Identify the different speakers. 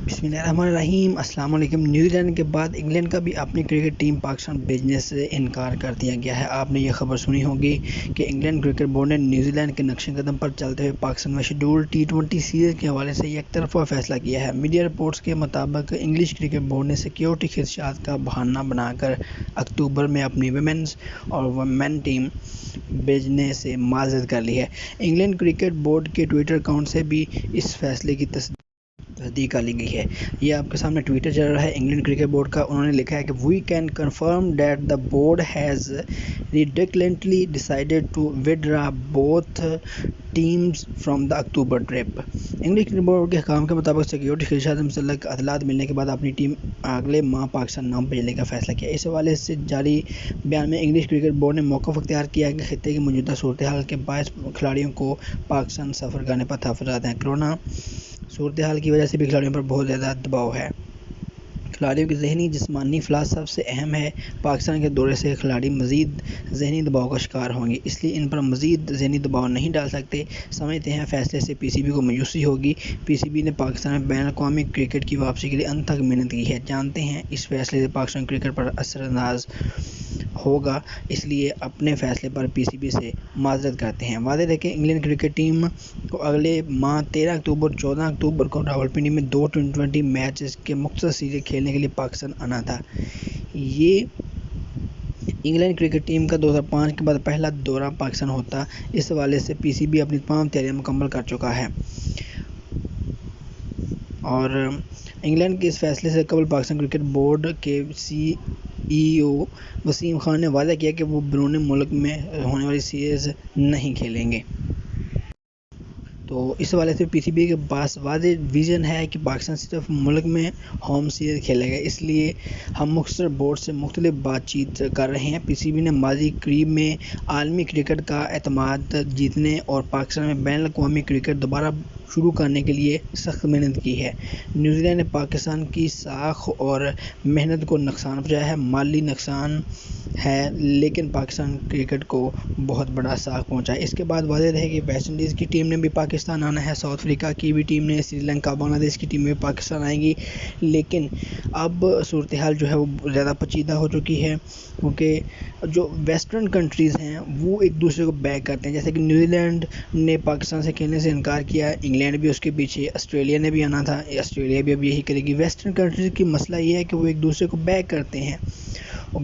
Speaker 1: بسم اللہ الرحمن الرحیم۔ السلام علیکم۔ نیوزی لینڈ کے بعد انگلینڈ کا بھی اپنی کرکٹ ٹیم پاکستان بھیجنے سے انکار کر دیا گیا ہے۔ آپ نے یہ خبر سنی ہوگی کہ انگلینڈ کرکٹ بورڈ نے نیوزی لینڈ کے نقش قدم پر چلتے ہوئے پاکستان میں شیڈول T20 سیریز کے حوالے سے یک طرفہ فیصلہ کیا ہے۔ میڈیا رپورٹس کے مطابق انگلش کرکٹ بورڈ نے سیکیورٹی خدشات کا بہانہ بنا کر اکتوبر میں اپنی ویمنز اور مین ٹیم بھیجنے سے معذرت کر لی ہے۔ انگلینڈ کرکٹ بورڈ کے ٹویٹر اکاؤنٹ سے بھی اس فیصلے کی تصدیق کر لی گئی ہے۔ یہ آپ کے سامنے ٹویٹر چل رہا ہے انگلینڈ کرکٹ بورڈ کا۔ انہوں نے لکھا ہے کہ we can confirm that the board has reluctantly decided to withdraw both teams from the October trip. English cricket board کے حکام کے مطابق سیکیورٹی خدشات سے متعلق اطلاعات ملنے کے بعد اپنی ٹیم اگلے ماہ پاکستان نہ بھیجنے کا فیصلہ کیا۔ اس حوالے سے جاری بیان میں انگلش کرکٹ بورڈ نے موقف اختیار کیا ہے کہ خطے کی موجودہ صورتحال کے باعث کھلاڑیوں کو پاکستان سفر کرنے پر تحفظات ہیں۔ کورونا صورتحال کی وجہ سے بھی کھلاڑیوں پر بہت زیادہ دباؤ ہے۔ کھلاڑیوں کی ذہنی جسمانی فلاح سب سے اہم ہے۔ پاکستان کے دورے سے کھلاڑی مزید ذہنی دباؤ کا شکار ہوں گے، اس لیے ان پر مزید ذہنی دباؤ نہیں ڈال سکتے۔ سمجھتے ہیں فیصلے سے PCB کو مایوسی ہوگی۔ PCB نے پاکستان میں بین الاقوامی کرکٹ کی واپسی کے لیے انت تک محنت کی ہے۔ جانتے ہیں اس فیصلے سے پاکستان کرکٹ پر اثر انداز ہوگا، اس لیے اپنے فیصلے پر PCB سے معذرت کرتے ہیں۔ واضح ہے کہ انگلینڈ کرکٹ ٹیم کو اگلے ماہ 13 اکتوبر 14 اکتوبر کو راولپنڈی میں 2 T20 میچز کے مختصر سیریز کھیلنے کے لیے پاکستان آنا تھا۔ یہ انگلینڈ کرکٹ ٹیم کا 2005 کے بعد پہلا دورہ پاکستان ہوتا۔ اس حوالے سے PCB اپنی تمام تیاریاں مکمل کر چکا ہے اور انگلینڈ کے اس فیصلے سے قبل پاکستان کرکٹ بورڈ کے CEO وسیم خان نے واضح کیا کہ وہ بیرون ملک میں ہونے والی سیریز نہیں کھیلیں گے۔ تو اس حوالے سے PCB کے پاس واضح ویژن ہے کہ پاکستان صرف ملک میں ہوم سیریز کھیلے گا، اس لیے ہم مختصر بورڈ سے مختلف بات چیت کر رہے ہیں۔ PCB نے ماضی قریب میں عالمی کرکٹ کا اعتماد جیتنے اور پاکستان میں بین الاقوامی کرکٹ دوبارہ شروع کرنے کے لیے سخت محنت کی ہے۔ نیوزی لینڈ نے پاکستان کی ساکھ اور محنت کو نقصان پہنچایا ہے، مالی نقصان ہے، لیکن پاکستان کرکٹ کو بہت بڑا ساکھ پہنچا ہے۔ اس کے بعد واضح رہے کہ ویسٹ انڈیز کی ٹیم نے بھی پاکستان آنا ہے، ساؤتھ افریقہ کی بھی ٹیم نے، سری لنکا، بنگلہ دیش کی ٹیم بھی پاکستان آئیں گی، لیکن اب صورتحال جو ہے وہ زیادہ پیچیدہ ہو چکی ہے، کیونکہ جو ویسٹرن کنٹریز ہیں وہ ایک دوسرے کو بیک کرتے ہیں۔ جیسے کہ نیوزی لینڈ نے پاکستان سے کھیلنے سے انکار کیا، انگلینڈ بھی اس کے پیچھے، آسٹریلیا نے بھی آنا تھا، آسٹریلیا بھی اب یہی کرے گی۔ ویسٹرن کنٹریز کی مسئلہ یہ ہے کہ وہ ایک دوسرے کو بیک کرتے ہیں اور